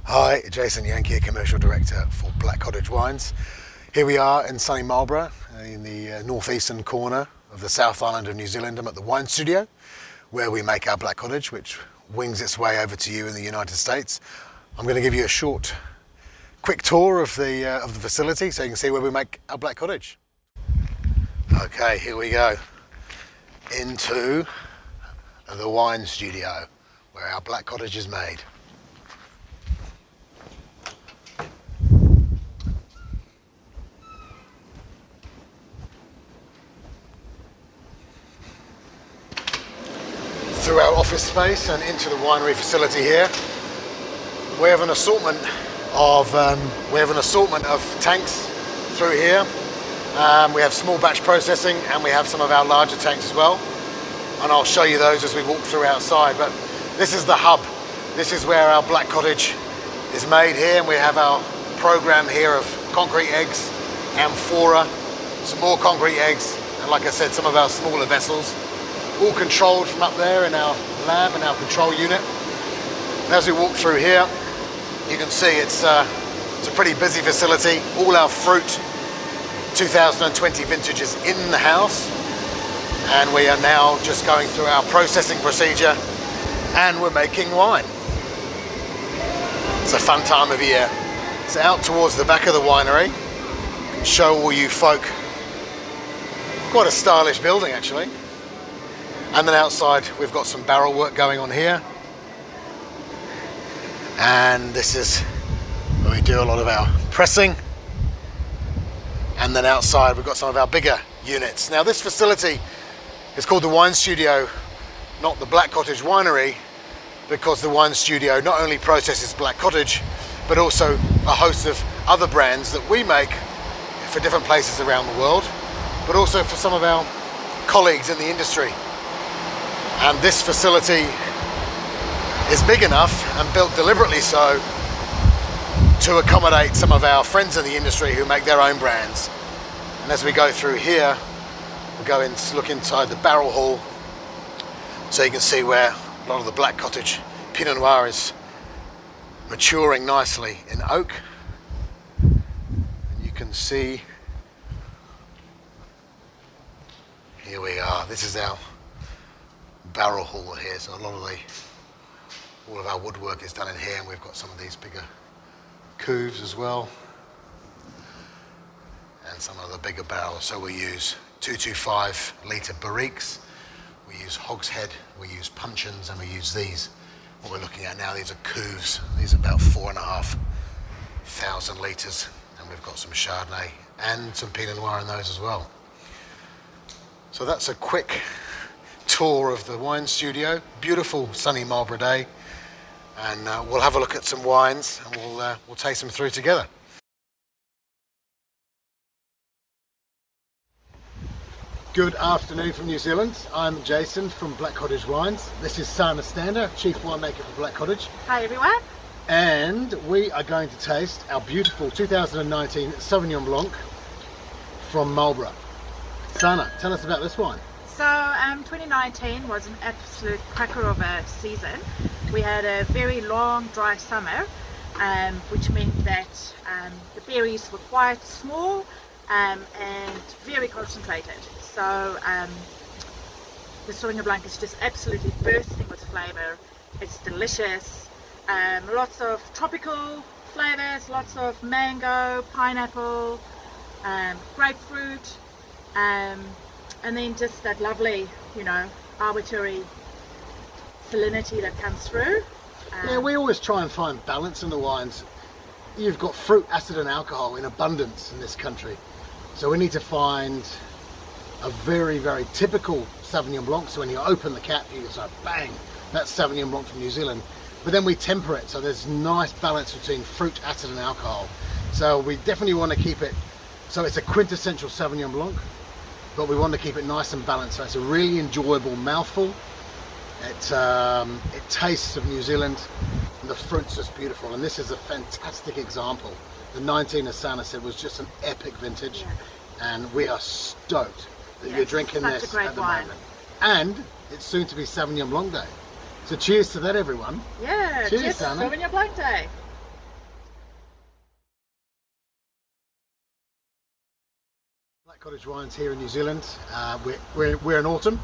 Hi, Jason Yankee, Commercial Director for Black Cottage Wines. Here we are in sunny Marlborough, in the northeastern corner of the South Island of New Zealand. I'm at the wine studio where we make our Black Cottage, which wings its way over to you in the United States. I'm going to give you a short, quick tour of the facility so you can see where we make our Black Cottage. Okay, here we go into the wine studio where our Black Cottage is made. Through our office space and into the winery facility here, we have an assortment of tanks through here. We have small batch processing and we have some of our larger tanks as well, and I'll show you those as we walk through outside. But this is the hub. This is where our Black Cottage is made here, and we have our program here of concrete eggs, amphora, some more concrete eggs, and like I said, some of our smaller vessels, all controlled from up there in our lab and our control unit. And as we walk through here, you can see it's a pretty busy facility. All our fruit 2020 vintages in the house, and we are now just going through our processing procedure and we're making wine. It's a fun time of year. It's out towards the back of the winery. I can show all you folk. Quite a stylish building actually. And then outside we've got some barrel work going on here, and this is where we do a lot of our pressing. And then outside we've got some of our bigger units. Now this facility is called the Wine Studio, not the Black Cottage Winery, because the Wine Studio not only processes Black Cottage but also a host of other brands that we make for different places around the world, but also for some of our colleagues in the industry. And this facility is big enough and built deliberately so to accommodate some of our friends in the industry who make their own brands. And as we go through here, we'll go in to look inside the barrel hall so you can see where a lot of the Black Cottage Pinot Noir is maturing nicely in oak. And you can see, here we are, this is our barrel hall here, so all of our woodwork is done in here, and we've got some of these bigger cuves as well, and some of the bigger barrels. So we use 225 litre barriques, we use hogshead, we use puncheons, and we use these. What we're looking at now, these are cuves. These are about 4,500 litres, and we've got some Chardonnay and some Pinot Noir in those as well. So that's a quick tour of the wine studio. Beautiful sunny Marlborough day, and we'll have a look at some wines and we'll taste them through together. Good afternoon from New Zealand. I'm Jason from Black Cottage Wines. This is Sana Stander, Chief Winemaker for Black Cottage. Hi everyone. And we are going to taste our beautiful 2019 Sauvignon Blanc from Marlborough. Sana, tell us about this wine. So 2019 was an absolute cracker of a season. We had a very long dry summer, which meant that the berries were quite small and very concentrated. So the Sauvignon Blanc is just absolutely bursting with flavour. It's delicious. Lots of tropical flavours, lots of mango, pineapple, grapefruit, and then just that lovely, arbitrary salinity that comes through. Yeah, we always try and find balance in the wines. You've got fruit, acid and alcohol in abundance in this country. So we need to find a very, very typical Sauvignon Blanc. So when you open the cap, you just like, bang, that's Sauvignon Blanc from New Zealand. But then we temper it, so there's nice balance between fruit, acid and alcohol. So we definitely want to keep it, so it's a quintessential Sauvignon Blanc, but we want to keep it nice and balanced. So it's a really enjoyable mouthful. It tastes of New Zealand, and the fruit's just beautiful. And this is a fantastic example. The 19, as Sana said, was just an epic vintage, and we are stoked that you're drinking this at the moment. And it's soon to be Sauvignon Blanc Day. So cheers to that, everyone. Yeah, cheers to Sauvignon Blanc Day. Cottage wines here in New Zealand. We're in autumn,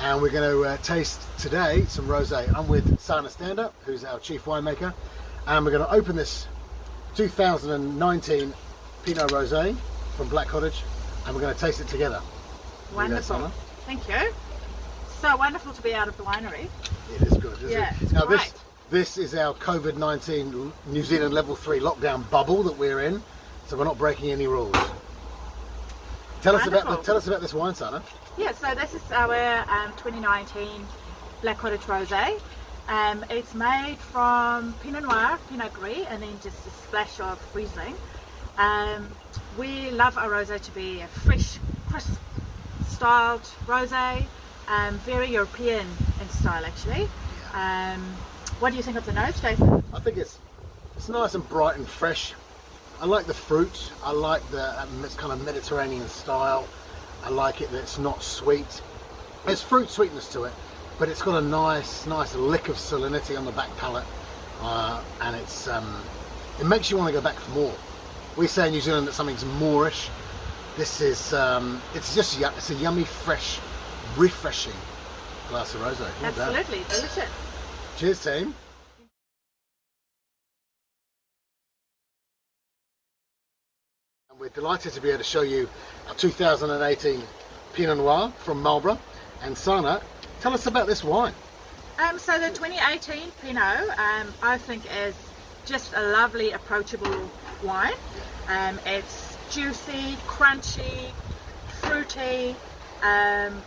and we're going to taste today some rosé. I'm with Sana Stander, who's our chief winemaker, and we're going to open this 2019 Pinot Rosé from Black Cottage, and we're going to taste it together. Wonderful. Sana? Thank you. So wonderful to be out of the winery. It is good, isn't Yeah, it? it's Now great. this is our COVID-19 New Zealand level 3 lockdown bubble that we're in, so we're not breaking any rules. Tell us about this wine, Sana. Yeah, so this is our 2019 Black Cottage Rosé. It's made from Pinot Noir, Pinot Gris, and then just a splash of Riesling. We love our rosé to be a fresh, crisp styled rosé, very European in style actually. What do you think of the nose, Jason? I think it's nice and bright and fresh. I like the fruit. I like the it's kind of Mediterranean style. I like it that it's not sweet. There's fruit sweetness to it, but it's got a nice lick of salinity on the back palate, and it makes you want to go back for more. We say in New Zealand that something's moreish. This is it's a yummy, fresh, refreshing glass of rosé. Absolutely, delicious. Cheers, team. And we're delighted to be able to show you our 2018 Pinot Noir from Marlborough. And Sana, tell us about this wine. So the 2018 Pinot, I think is just a lovely, approachable wine. It's juicy, crunchy, fruity.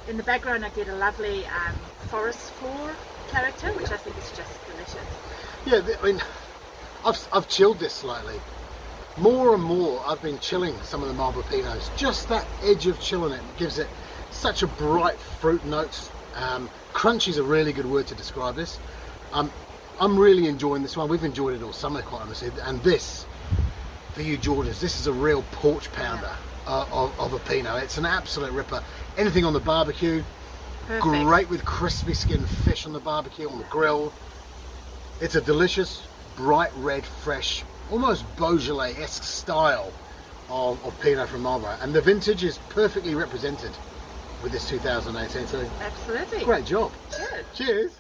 In the background I get a lovely forest floor character, which I think is just delicious. Yeah, I mean, I've chilled this slightly. More and more I've been chilling some of the Marlborough Pinots. Just that edge of chill in it gives it such a bright fruit notes. Crunchy is a really good word to describe this. I'm really enjoying this one. We've enjoyed it all summer, quite honestly. And this, for you Georgians, this is a real porch pounder of a Pinot. It's an absolute ripper. Anything on the barbecue. Perfect. Great with crispy skinned fish on the barbecue, on the grill. It's a delicious, bright red, fresh, almost Beaujolais-esque style of Pinot from Marlborough. And the vintage is perfectly represented with this 2018 too. Absolutely. Great job. Good. Cheers.